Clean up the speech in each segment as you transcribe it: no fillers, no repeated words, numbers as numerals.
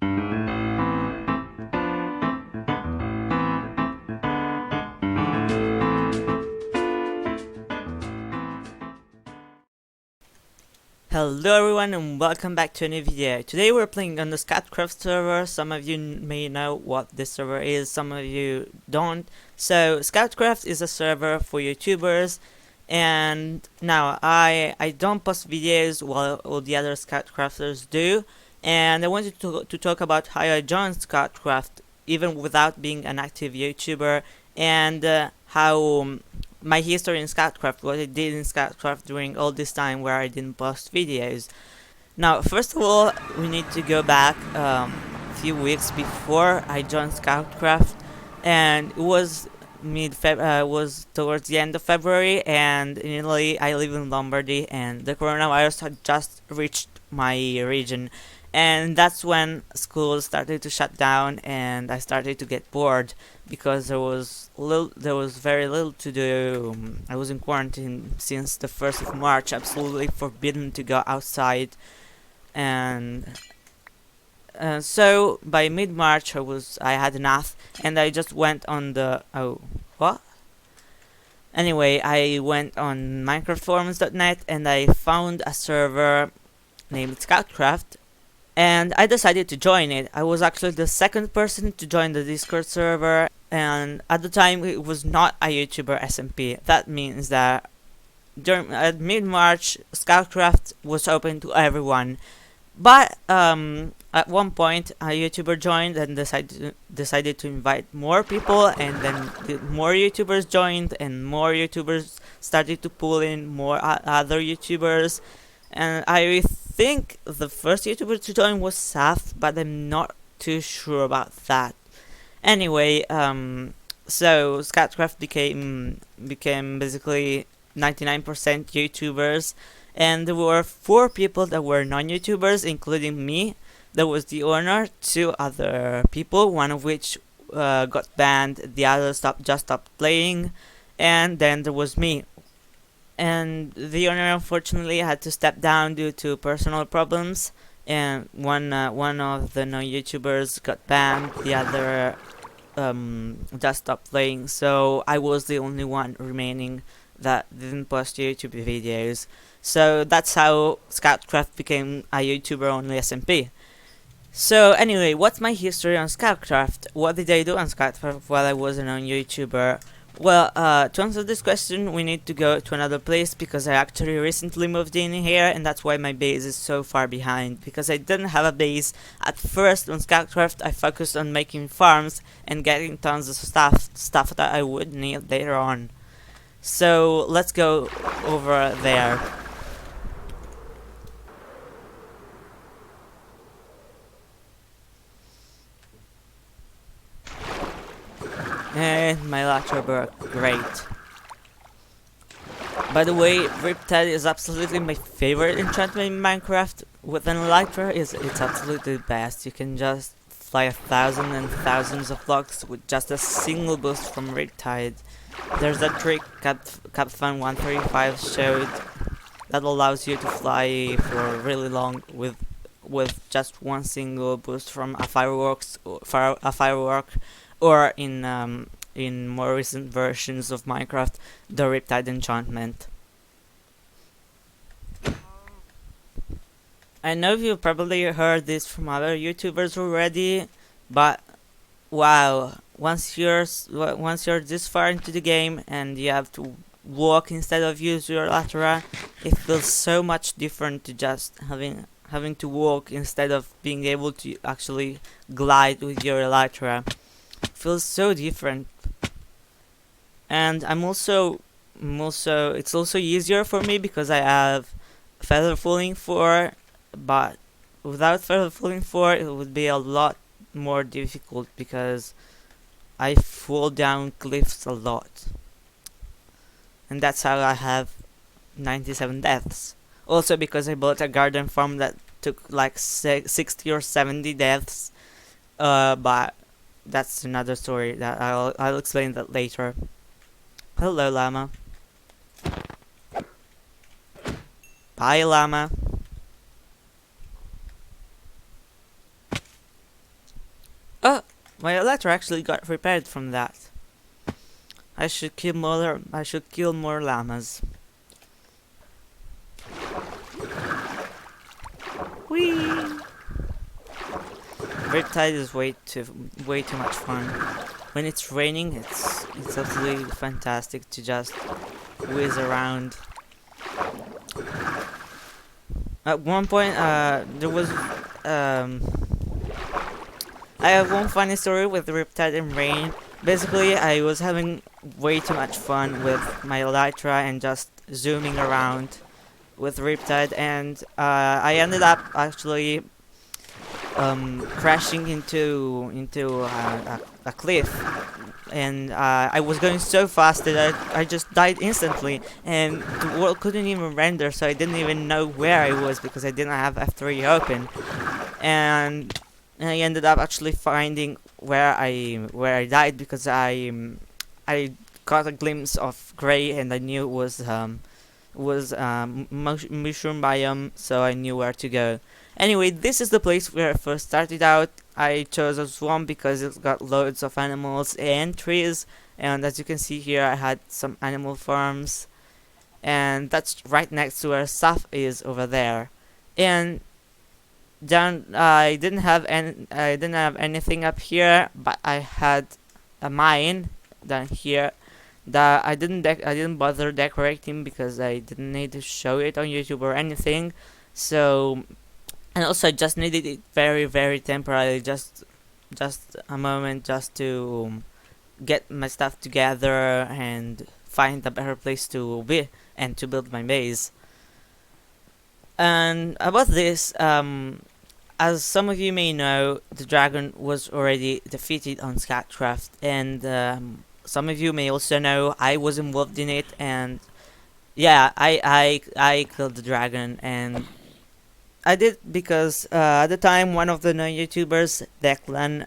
Hello everyone and welcome back to a new video. Today we're playing on the Scoutcraft server. Some of you may know what this server is, some of you don't. So Scoutcraft is a server for YouTubers, and now I don't post videos while all the other Scoutcrafters do, and I wanted to talk about how I joined Scoutcraft even without being an active YouTuber, and how my history in Scoutcraft, what I did in Scoutcraft during all this time where I didn't post videos. Now, first of all, we need to go back a few weeks before I joined Scoutcraft, and it was was towards the end of February, and in Italy I live in Lombardy, and the coronavirus had just reached my region, and that's when schools started to shut down, and I started to get bored because there was very little to do. I was in quarantine since the 1st of March, absolutely forbidden to go outside, and so by mid-March I had enough, and I just went on the what? Anyway, I went on minecraftforums.net and I found a server named Scoutcraft, and I decided to join it. I was actually the second person to join the Discord server, and at the time it was not a YouTuber SMP. That means that at mid-March, Scoutcraft was open to everyone. But at one point, a YouTuber joined and decided to invite more people, and then more YouTubers joined, and more YouTubers started to pull in more other YouTubers. And I think the first YouTuber to join was Saf, but I'm not too sure about that. Anyway, so Scoutcraft became basically 99% YouTubers, and there were 4 people that were non-YouTubers, including me. There was the owner, 2 other people, one of which got banned, the other just stopped playing, and then there was me. And the owner unfortunately had to step down due to personal problems, and one of the non-YouTubers got banned, the other just stopped playing, so I was the only one remaining that didn't post YouTube videos. So that's how Scoutcraft became a YouTuber only SMP. So anyway, what's my history on Scoutcraft? What did I do on Scoutcraft while I was a non-YouTuber? Well, to answer this question, we need to go to another place, because I actually recently moved in here, and that's why my base is so far behind, because I didn't have a base. At first, on Scoutcraft, I focused on making farms and getting tons of stuff that I would need later on. So, let's go over there. And my elytra worked great. By the way, Riptide is absolutely my favorite enchantment in Minecraft. With an elytra, it's absolutely the best. You can just fly 1,000 and thousands of blocks with just a single boost from Riptide. There's a trick Capfun 135 showed that allows you to fly for really long with just one single boost from a firework, or in more recent versions of Minecraft, the Riptide enchantment. I know you've probably heard this from other YouTubers already, but wow, once you're this far into the game and you have to walk instead of use your elytra, it feels so much different to just having to walk instead of being able to actually glide with your elytra. Feels so different, and it's also easier for me because I have feather falling 4, but without feather falling 4 it would be a lot more difficult because I fall down cliffs a lot, and that's how I have 97 deaths. Also because I built a garden farm that took like 60 or 70 deaths, but that's another story that I'll explain that later. Hello, llama. Bye, llama. My elytra actually got repaired from that. I should kill more. I should kill more llamas. Whee! Riptide is way too much fun. When it's raining, it's absolutely fantastic to just whiz around. At one point, there was I have one funny story with Riptide and Rain. Basically, I was having way too much fun with my elytra and just zooming around with Riptide, and I ended up actually crashing into a cliff, and I was going so fast that I just died instantly, and the world couldn't even render, so I didn't even know where I was because I didn't have F3 open, and I ended up actually finding where I died because I got a glimpse of gray and I knew it was mushroom biome, so I knew where to go. Anyway, this is the place where I first started out. I chose a swamp because it's got loads of animals and trees, and as you can see here, I had some animal farms, and that's right next to where Saf is over there. And down, I didn't have anything up here, but I had a mine down here that I didn't bother decorating because I didn't need to show it on YouTube or anything. So, and also I just needed it very temporarily, just a moment, just to get my stuff together and find a better place to be and to build my base. And about this, as some of you may know, the dragon was already defeated on Scoutcraft, and some of you may also know I was involved in it, and yeah, I killed the dragon, and I did because at the time one of the non-YouTubers, Declan,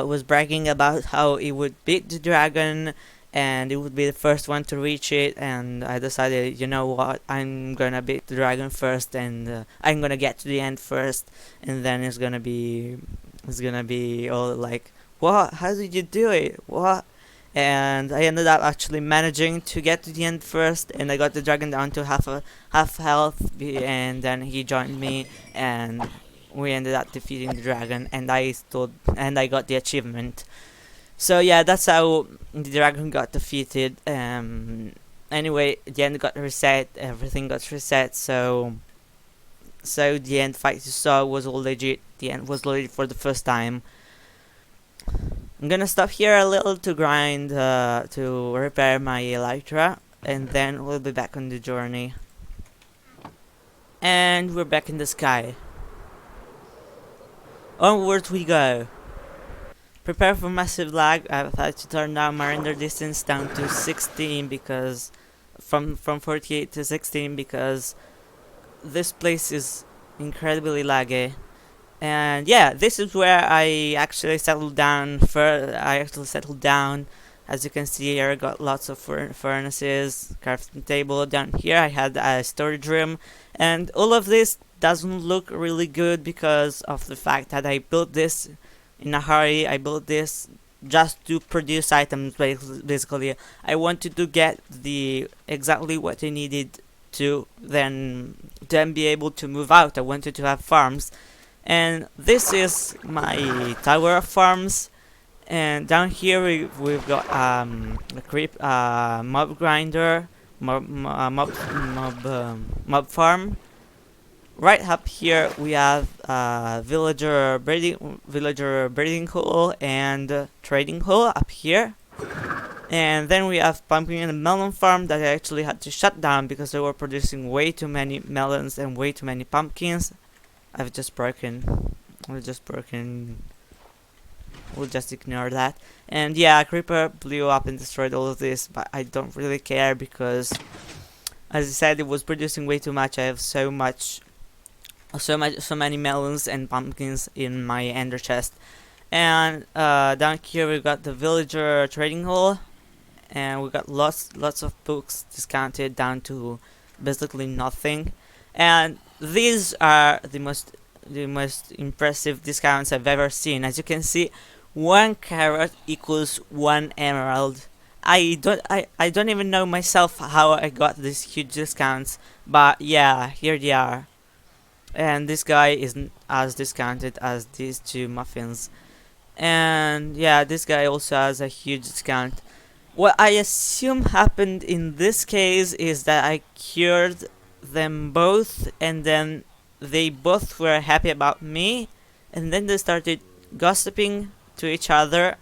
was bragging about how he would beat the dragon and it would be the first one to reach it, and I decided, you know what, I'm gonna beat the dragon first, and I'm gonna get to the end first, and then it's gonna be all like, what, how did you do it, what? And I ended up actually managing to get to the end first, and I got the dragon down to half health, and then he joined me, and we ended up defeating the dragon, and I got the achievement. So yeah, that's how the dragon got defeated. Anyway, the end got reset, everything got reset, so the end fight you saw was all legit. The end was legit for the first time. I'm gonna stop here a little to grind, to repair my elytra, and then we'll be back on the journey. And we're back in the sky. Onwards we go. Prepare for massive lag. I've had to turn down my render distance down to 16 because from 48 to 16 because this place is incredibly laggy. And yeah, this is where I actually settled down. As you can see here, I got lots of furnaces, crafting table. Down here I had a storage room, and all of this doesn't look really good because of the fact that I built this in a hurry. I built this just to produce items, basically. I wanted to get exactly what I needed to then be able to move out. I wanted to have farms. And this is my tower of farms, and down here we've got a mob grinder, mob farm. Right up here we have villager breeding hall and trading hall up here, and then we have pumpkin and melon farm that I actually had to shut down because they were producing way too many melons and way too many pumpkins. We'll just ignore that. And yeah, a creeper blew up and destroyed all of this, but I don't really care because, as I said, it was producing way too much. I have so many melons and pumpkins in my ender chest. And down here we got the villager trading hall, and we got lots of books discounted down to basically nothing. And these are the most impressive discounts I've ever seen. As you can see, one carrot equals one emerald. I don't even know myself how I got these huge discounts, but yeah, here they are. And this guy isn't as discounted as these two muffins. And yeah, this guy also has a huge discount. What I assume happened in this case is that I cured them both, and then they both were happy about me, and then they started gossiping to each other.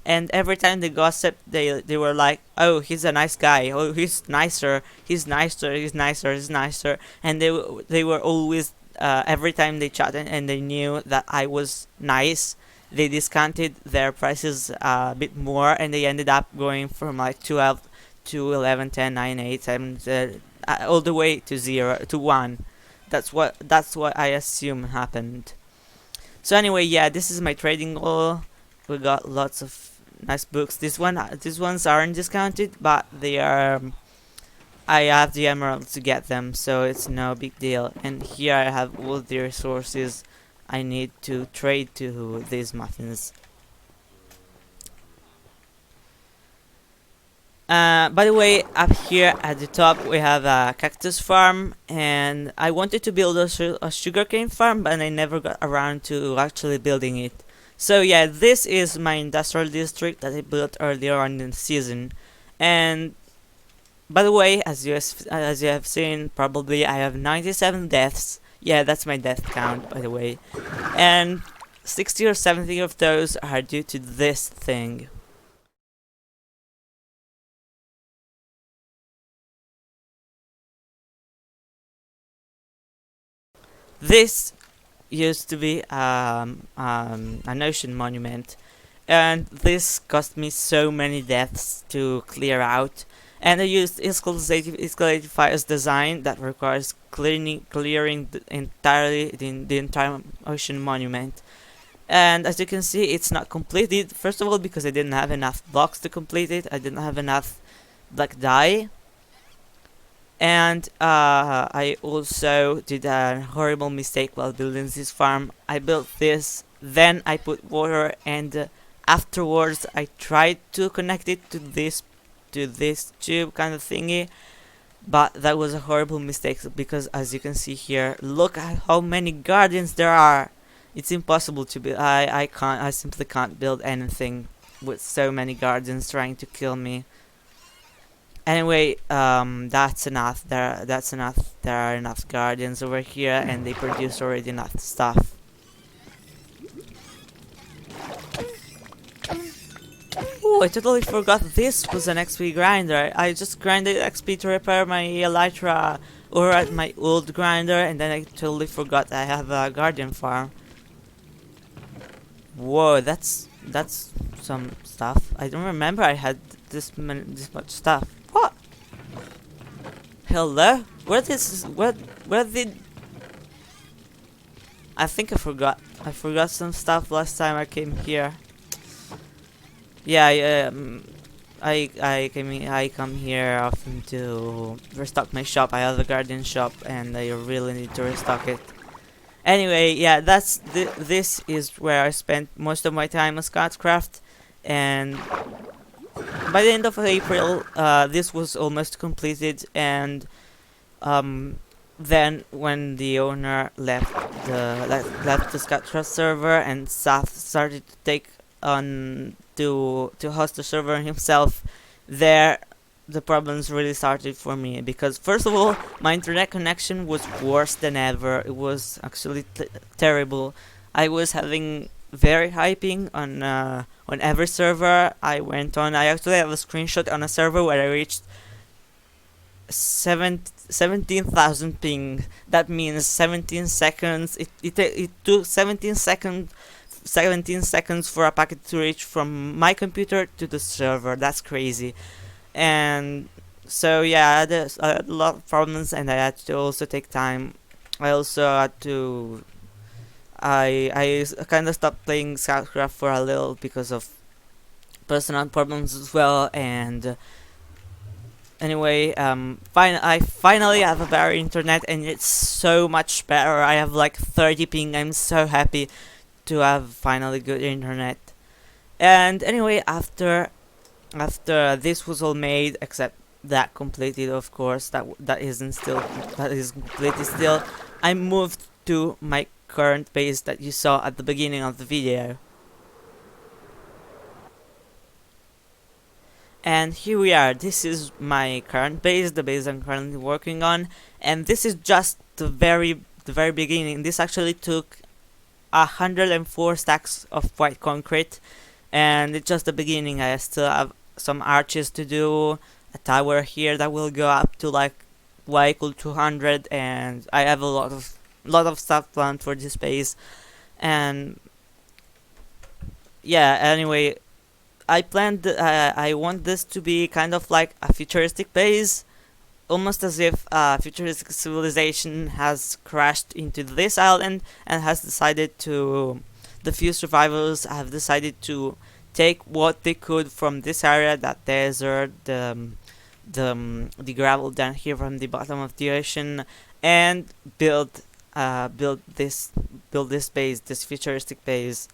And every time they gossiped, they were like, "Oh, he's a nice guy. Oh, he's nicer. He's nicer. He's nicer. He's nicer." And they were always every time they chatted and they knew that I was nice, they discounted their prices a bit more, and they ended up going from like 12 to 11, 10, 9, 8, 7, all the way to 0 to 1. That's what I assume happened. So anyway, yeah, this is my trading goal. We got lots of nice books. These ones aren't discounted, but they are. I have the emeralds to get them, so it's no big deal. And here I have all the resources I need to trade to these muffins. By the way, up here at the top we have a cactus farm, and I wanted to build a sugarcane farm, but I never got around to actually building it. So yeah, this is my industrial district that I built earlier on in the season. And by the way, as you have seen, probably I have 97 deaths. Yeah, that's my death count, by the way. And 60 or 70 of those are due to this thing. This used to be an ocean monument, and this cost me so many deaths to clear out. And I used escalated fire's design that requires clearing the entire ocean monument. And as you can see, it's not completed. First of all, because I didn't have enough blocks to complete it. I didn't have enough black dye. And I also did a horrible mistake while building this farm. I built this, then I put water, and afterwards I tried to connect it to this tube kind of thingy, but that was a horrible mistake because, as you can see here, look at how many guardians there are. It's impossible to build. I simply can't build anything with so many guardians trying to kill me. Anyway, that's enough. That's enough. There are enough guardians over here, and they produce already enough stuff. Oh, I totally forgot this was an XP grinder. I just grinded XP to repair my elytra or at my old grinder, and then I totally forgot I have a guardian farm. Whoa, that's some stuff. I don't remember I had this much stuff. What? Hello? Where did... I think I forgot. I forgot some stuff last time I came here. Yeah, I come here often to restock my shop. I have a garden shop, and I really need to restock it. Anyway, yeah, this is where I spent most of my time on Scoutcraft, and by the end of April, this was almost completed. And then when the owner left the Scoutcraft server and Saf started to take on to host the server himself, there the problems really started for me, because first of all, my internet connection was worse than ever. It was actually terrible. I was having very high ping on every server I went on. I actually have a screenshot on a server where I reached 17,000 ping. That means 17 seconds. It took 17 seconds for a packet to reach from my computer to the server. That's crazy. And so yeah, I had a lot of problems, and I had to also take time. I also had to I kind of stopped playing Scoutcraft for a little because of personal problems as well. And anyway, I finally have a better internet, and it's so much better. I have like 30 ping. I'm so happy to have finally good internet. And anyway, after this was all made, except that completed, of course, that is completed still, I moved to my current base that you saw at the beginning of the video. And here we are. This is my current base, the base I'm currently working on, and this is just the very beginning. This actually took 104 stacks of white concrete, and it's just the beginning. I still have some arches to do, a tower here that will go up to like y equal 200, and I have a lot of stuff planned for this base. And yeah, anyway, I want this to be kind of like a futuristic base, almost as if a futuristic civilization has crashed into this island and has decided to. The few survivors have decided to take what they could from this area, that desert, the gravel down here from the bottom of the ocean, and build this base, this futuristic base.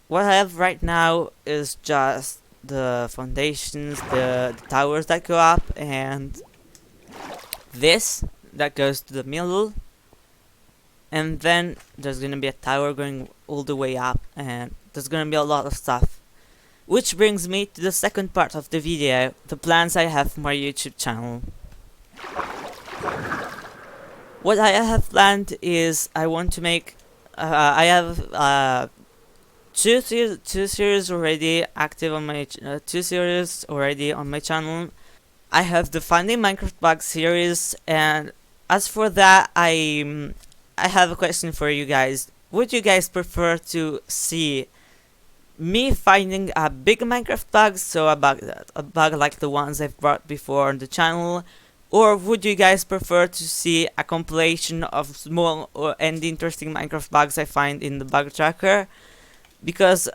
What I have right now is just the foundations, the towers that go up, and this that goes to the middle. And then there's gonna be a tower going all the way up, and there's gonna be a lot of stuff. Which brings me to the second part of the video, the plans I have for my YouTube channel. What I have planned is I want to make, I have two series already active on my, 2 series already on my channel. I have the Finding Minecraft Bugs series, and as for that, I have a question for you guys. Would you guys prefer to see me finding a big Minecraft bug, so a bug like the ones I've brought before on the channel, or would you guys prefer to see a compilation of small and interesting Minecraft bugs I find in the bug tracker? Because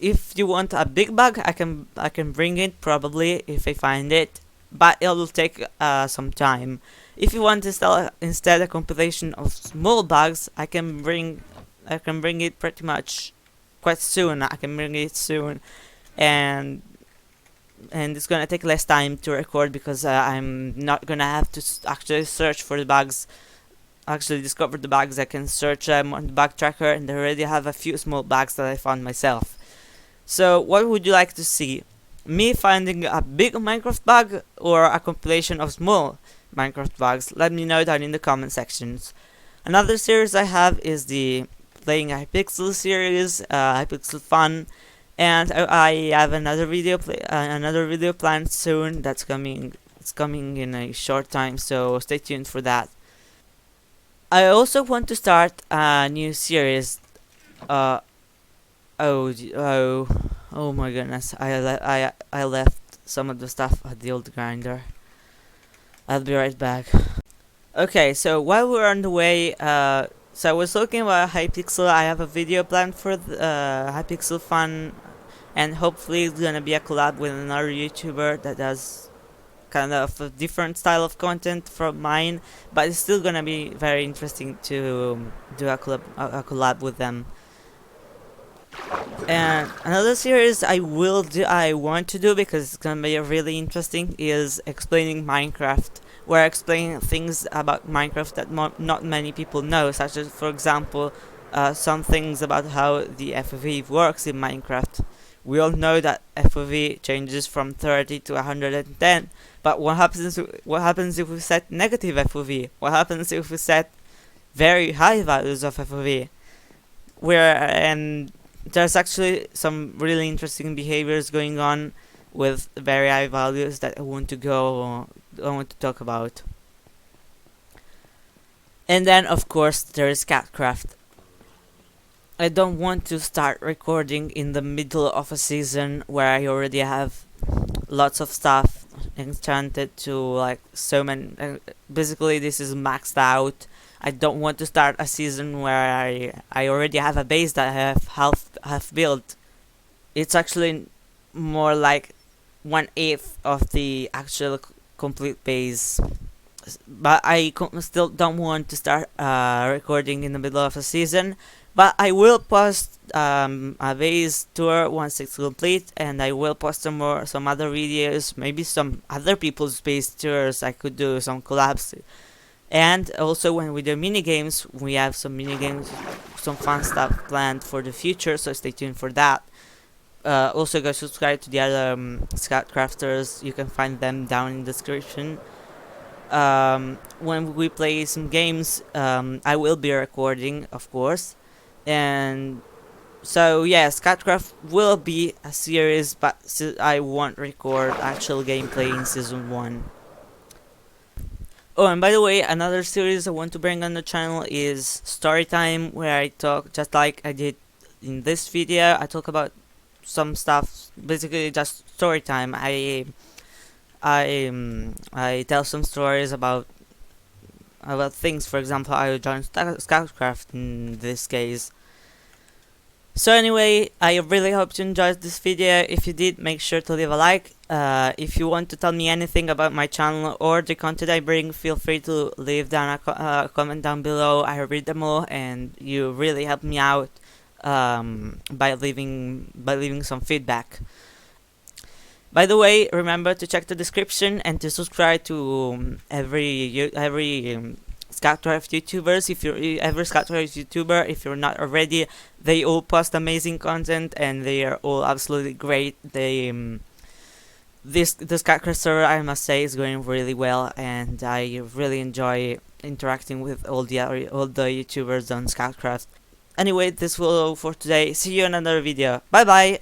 if you want a big bug, I can bring it probably if I find it, but it'll take some time. If you want instead a compilation of small bugs, I can bring it pretty much quite soon. I can bring it soon, and it's gonna take less time to record because I'm not gonna have to actually search for the bugs, actually discover the bugs. I can search them on the bug tracker, and I already have a few small bugs that I found myself. So what would you like to see? Me finding a big Minecraft bug or a compilation of small Minecraft bugs? Let me know down in the comment sections. Another series I have is the Playing Hypixel series, Hypixel Fun, and I have another video planned soon. It's coming in a short time, so stay tuned for that. I also want to start a new series. Oh my goodness! I left some of the stuff at the old grinder. I'll be right back. Okay, so while we're on the way, so I was talking about Hypixel. I have a video planned for the Hypixel Fun, and hopefully it's gonna be a collab with another YouTuber that does kind of a different style of content from mine, but it's still gonna be very interesting to do a collab with them. And another series I want to do, because it's gonna be really interesting, is explaining Minecraft, where I explain things about Minecraft that not many people know, such as, for example, some things about how the FOV works in Minecraft. We all know that FOV changes from 30 to 110, but what happens if we set negative FOV? What happens if we set very high values of FOV? And there's actually some really interesting behaviors going on with very high values that I want to talk about. And then, of course, there is Scoutcraft. I don't want to start recording in the middle of a season where I already have lots of stuff enchanted to like so many. Basically, this is maxed out. I don't want to start a season where I already have a base that I have half built. It's actually more like 1/8 of the actual complete base. But I still don't want to start recording in the middle of a season, But I will post a base tour once it's complete, and I will post some other videos, maybe some other people's base tours. I could do some collabs. And also when we do mini games, we have some mini games, some fun stuff planned for the future, so stay tuned for that. Also go subscribe to the other Scoutcrafters. You can find them down in the description. When we play some games, I will be recording, of course. And so yeah, Scoutcraft will be a series, but I won't record actual gameplay in season 1. Oh, and by the way, another series I want to bring on the channel is Storytime, where I talk, just like I did in this video, I talk about some stuff, basically just story time. I tell some stories about things. For example, I joined Scoutcraft in this case. So anyway, I really hope you enjoyed this video. If you did, make sure to leave a like. If you want to tell me anything about my channel or the content I bring, feel free to leave down a comment down below. I read them all, and you really help me out by leaving some feedback. By the way, remember to check the description and to subscribe to every Scoutcraft YouTubers. If you're every Scoutcraft YouTuber, if you're not already, they all post amazing content and they are all absolutely great. The Scoutcraft server, I must say, is going really well, and I really enjoy interacting with all the YouTubers on Scoutcraft. Anyway, this will all for today. See you in another video. Bye bye.